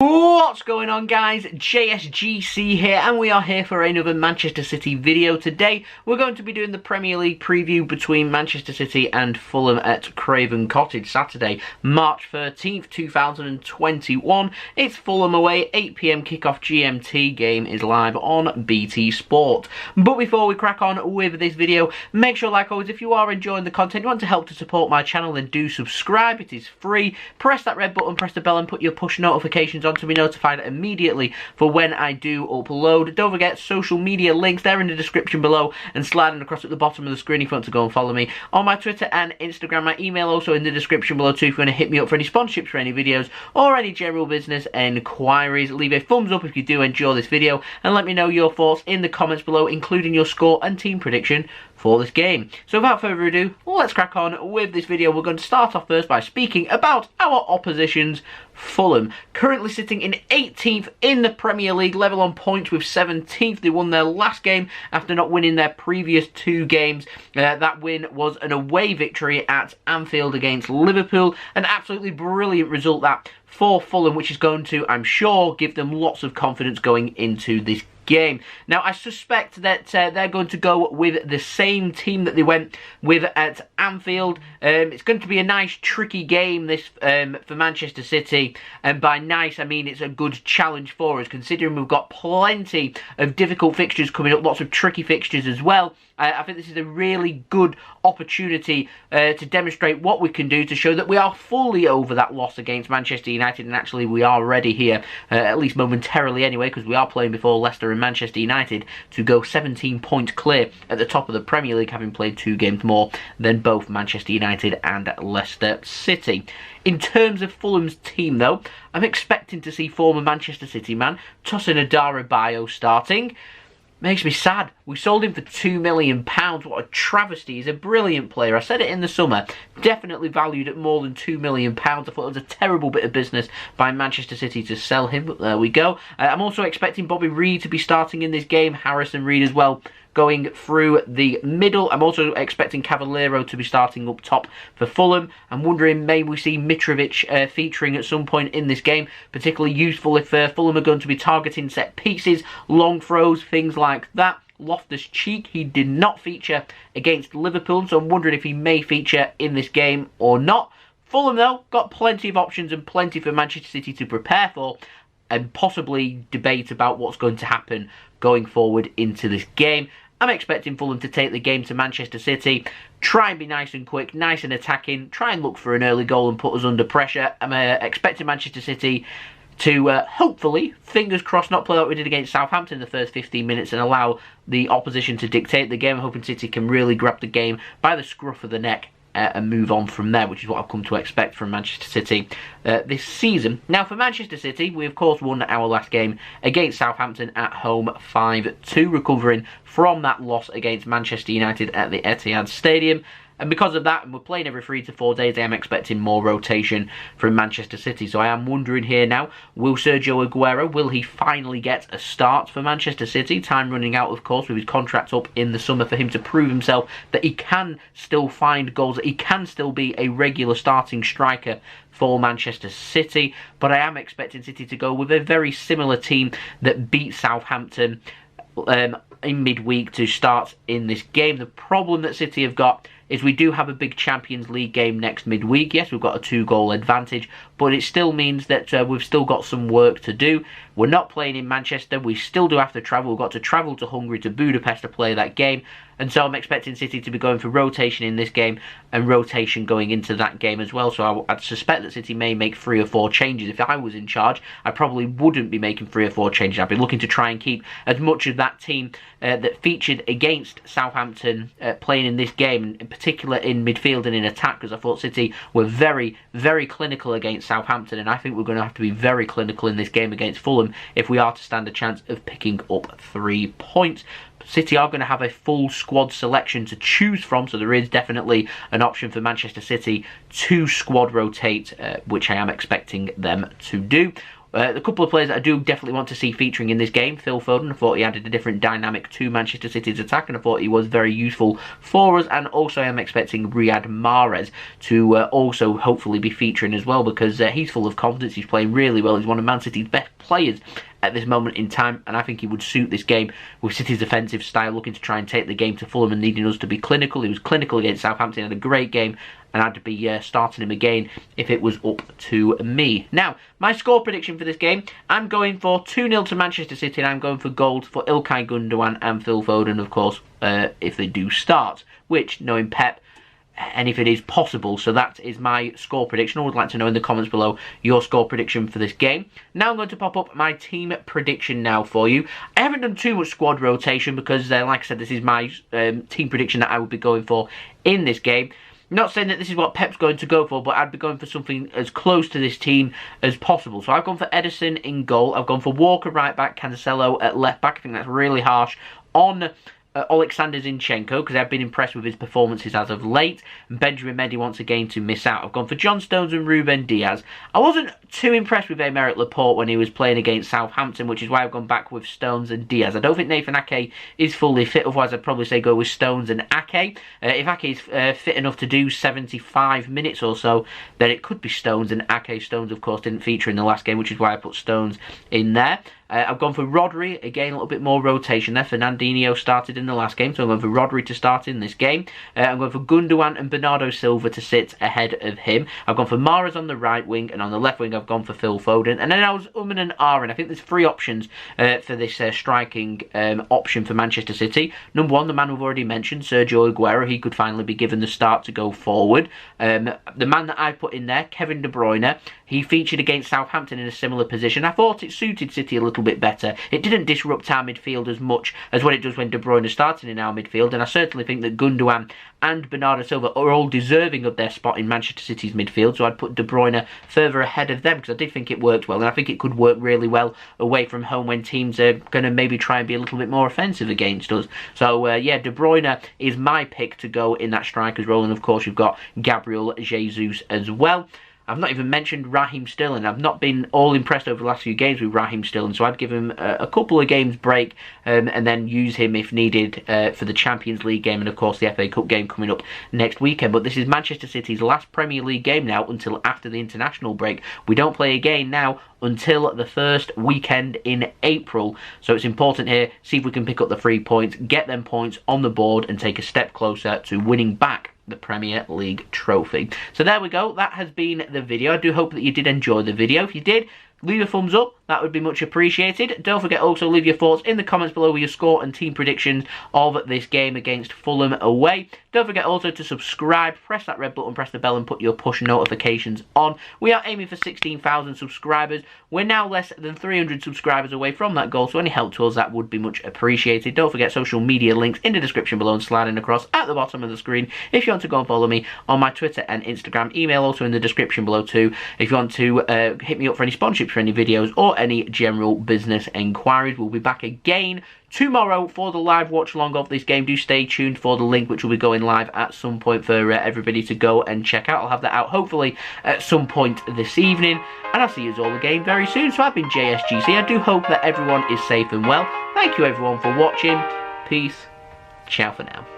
What's going on, guys? JSGC here, and we are here for another Manchester City video. Today we're going to be doing the Premier League preview between Manchester City and Fulham at Craven Cottage, Saturday, March 13th, 2021. It's Fulham away, 8 PM kickoff GMT. Game is live on BT Sport. But before we crack on with this video, make sure, like always, if you are enjoying the content, you want to help to support my channel, then do subscribe. It is free. Press that red button, press the bell, and put your push notifications on to be notified immediately for when I do upload. Don't forget, social media links, they're in the description below and sliding across at the bottom of the screen if you want to go and follow me on my Twitter and Instagram. My email also in the description below too if you want to hit me up for any sponsorships for any videos or any general business enquiries. Leave a thumbs up if you do enjoy this video and let me know your thoughts in the comments below, including your score and team prediction for this game. So without further ado, let's crack on with this video. We're going to start off first by speaking about our oppositions. Fulham, currently sitting in 18th in the Premier League, level on points with 17th. They won their last game after not winning their previous two games. That win was an away victory at Anfield against Liverpool. An absolutely brilliant result that for Fulham, which is going to, I'm sure, give them lots of confidence going into this game. Now, I suspect that they're going to go with the same team that they went with at Anfield. It's going to be a nice, tricky game, this for Manchester City. And by nice, I mean it's a good challenge for us, considering we've got plenty of difficult fixtures coming up, lots of tricky fixtures as well. I think this is a really good opportunity to demonstrate what we can do, to show that we are fully over that loss against Manchester United, and actually we are ready here, at least momentarily anyway, because we are playing before Leicester and Manchester United, to go 17 points clear at the top of the Premier League, having played 2 games more than both Manchester United and Leicester City. In terms of Fulham's team, though, I'm expecting to see former Manchester City man Tosin Adarabioyo starting. Makes me sad. We sold him for £2 million. What a travesty. He's a brilliant player. I said it in the summer. Definitely valued at more than £2 million. I thought it was a terrible bit of business by Manchester City to sell him, but there we go. I'm also expecting Bobby Reid to be starting in this game. Harrison Reid as well, going through the middle. I'm also expecting Cavaleiro to be starting up top for Fulham. I'm wondering, may we see Mitrovic featuring at some point in this game, particularly useful if Fulham are going to be targeting set pieces, long throws, things like that. Loftus-Cheek, he did not feature against Liverpool, so I'm wondering if he may feature in this game or not. Fulham, though, got plenty of options and plenty for Manchester City to prepare for, and possibly debate about what's going to happen going forward into this game. I'm expecting Fulham to take the game to Manchester City, try and be nice and quick, nice and attacking, try and look for an early goal and put us under pressure. I'm expecting Manchester City to hopefully, fingers crossed, not play like we did against Southampton in the first 15 minutes and allow the opposition to dictate the game. I'm hoping City can really grab the game by the scruff of the neck and move on from there, which is what I've come to expect from Manchester City this season. Now, for Manchester City, we of course won our last game against Southampton at home 5-2, recovering from that loss against Manchester United at the Etihad Stadium. And because of that, and we're playing every 3 to 4 days, I am expecting more rotation from Manchester City. So I am wondering here now, will Sergio Aguero, will he finally get a start for Manchester City? Time running out, of course, with his contract up in the summer, for him to prove himself that he can still find goals, that he can still be a regular starting striker for Manchester City. But I am expecting City to go with a very similar team that beat Southampton in midweek to start in this game. The problem that City have got is we do have a big Champions League game next midweek. Yes, we've got a 2-goal advantage, but it still means that we've still got some work to do. We're not playing in Manchester. We still do have to travel. We've got to travel to Hungary, to Budapest, to play that game. And so I'm expecting City to be going for rotation in this game and rotation going into that game as well. So I'd suspect that City may make 3 or 4 changes. If I was in charge, I probably wouldn't be making 3 or 4 changes. I'd be looking to try and keep as much of that team that featured against Southampton playing in this game, in particular in midfield and in attack, because I thought City were very, very clinical against Southampton, and I think we're going to have to be very clinical in this game against Fulham if we are to stand a chance of picking up 3 points. City are going to have a full squad selection to choose from, so there is definitely an option for Manchester City to squad rotate, which I am expecting them to do. The couple of players that I do definitely want to see featuring in this game, Phil Foden. I thought he added a different dynamic to Manchester City's attack, and I thought he was very useful for us. And also I am expecting Riyad Mahrez to also hopefully be featuring as well, because he's full of confidence, he's playing really well, he's one of Man City's best players at this moment in time, and I think he would suit this game with City's offensive style, looking to try and take the game to Fulham and needing us to be clinical. He was clinical against Southampton, had a great game, and I'd be starting him again if it was up to me. Now, my score prediction for this game, I'm going for 2-0 to Manchester City, and I'm going for goals for Ilkay Gundogan and Phil Foden, of course, if they do start, which, knowing Pep, anything is possible. So that is my score prediction. I would like to know in the comments below your score prediction for this game. Now I'm going to pop up my team prediction now for you. I haven't done too much squad rotation because, like I said, this is my team prediction that I would be going for in this game. Not saying that this is what Pep's going to go for, but I'd be going for something as close to this team as possible. So I've gone for Ederson in goal. I've gone for Walker right back, Cancelo at left back. I think that's really harsh on Oleksandr Zinchenko, because I've been impressed with his performances as of late. And Benjamin Mendy once again to miss out. I've gone for John Stones and Ruben Dias. I wasn't too impressed with Aymeric Laporte when he was playing against Southampton, which is why I've gone back with Stones and Dias. I don't think Nathan Ake is fully fit, otherwise I'd probably say go with Stones and Ake. If Ake is fit enough to do 75 minutes or so, then it could be Stones and Ake. Stones, of course, didn't feature in the last game, which is why I put Stones in there. I've gone for Rodri, again a little bit more rotation there. Fernandinho started in the last game, so I'm going for Rodri to start in this game. I'm going for Gundogan and Bernardo Silva to sit ahead of him. I've gone for Mahrez on the right wing, and on the left wing I've gone for Phil Foden. And then I was and ahhing. I think there's 3 options for this striking option for Manchester City. Number 1, the man we've already mentioned, Sergio Aguero. He could finally be given the start to go forward. The man that I put in there, Kevin De Bruyne, he featured against Southampton in a similar position. I thought it suited City a little bit better. It didn't disrupt our midfield as much as what it does when De Bruyne is starting in our midfield, and I certainly think that Gundogan and Bernardo Silva are all deserving of their spot in Manchester City's midfield, so I'd put De Bruyne further ahead of them, because I did think it worked well, and I think it could work really well away from home when teams are going to maybe try and be a little bit more offensive against us. So yeah, De Bruyne is my pick to go in that striker's role, and of course you've got Gabriel Jesus as well. I've not even mentioned Raheem Sterling. I've not been all impressed over the last few games with Raheem Sterling, so I'd give him a couple of games break and then use him if needed for the Champions League game and of course the FA Cup game coming up next weekend. But this is Manchester City's last Premier League game now until after the international break. We don't play again now until the first weekend in April, so it's important here, see if we can pick up the 3 points, get them points on the board and take a step closer to winning back the Premier League trophy. So there we go, that has been the video. I do hope that you did enjoy the video. If you did, leave a thumbs up, that would be much appreciated. Don't forget also leave your thoughts in the comments below with your score and team predictions of this game against Fulham away. Don't forget also to subscribe, press that red button, press the bell and put your push notifications on. We are aiming for 16,000 subscribers. We're now less than 300 subscribers away from that goal, so any help to us, that would be much appreciated. Don't forget social media links in the description below and sliding across at the bottom of the screen if you want to go and follow me on my Twitter and Instagram. Email also in the description below too if you want to hit me up for any sponsorships for any videos or any general business enquiries. We'll be back again tomorrow for the live watch along of this game. Do stay tuned for the link, which will be going live at some point for everybody to go and check out. I'll have that out hopefully at some point this evening, and I'll see you all again very soon. So I've been JSGC. I do hope that everyone is safe and well. Thank you everyone for watching. Peace. Ciao for now.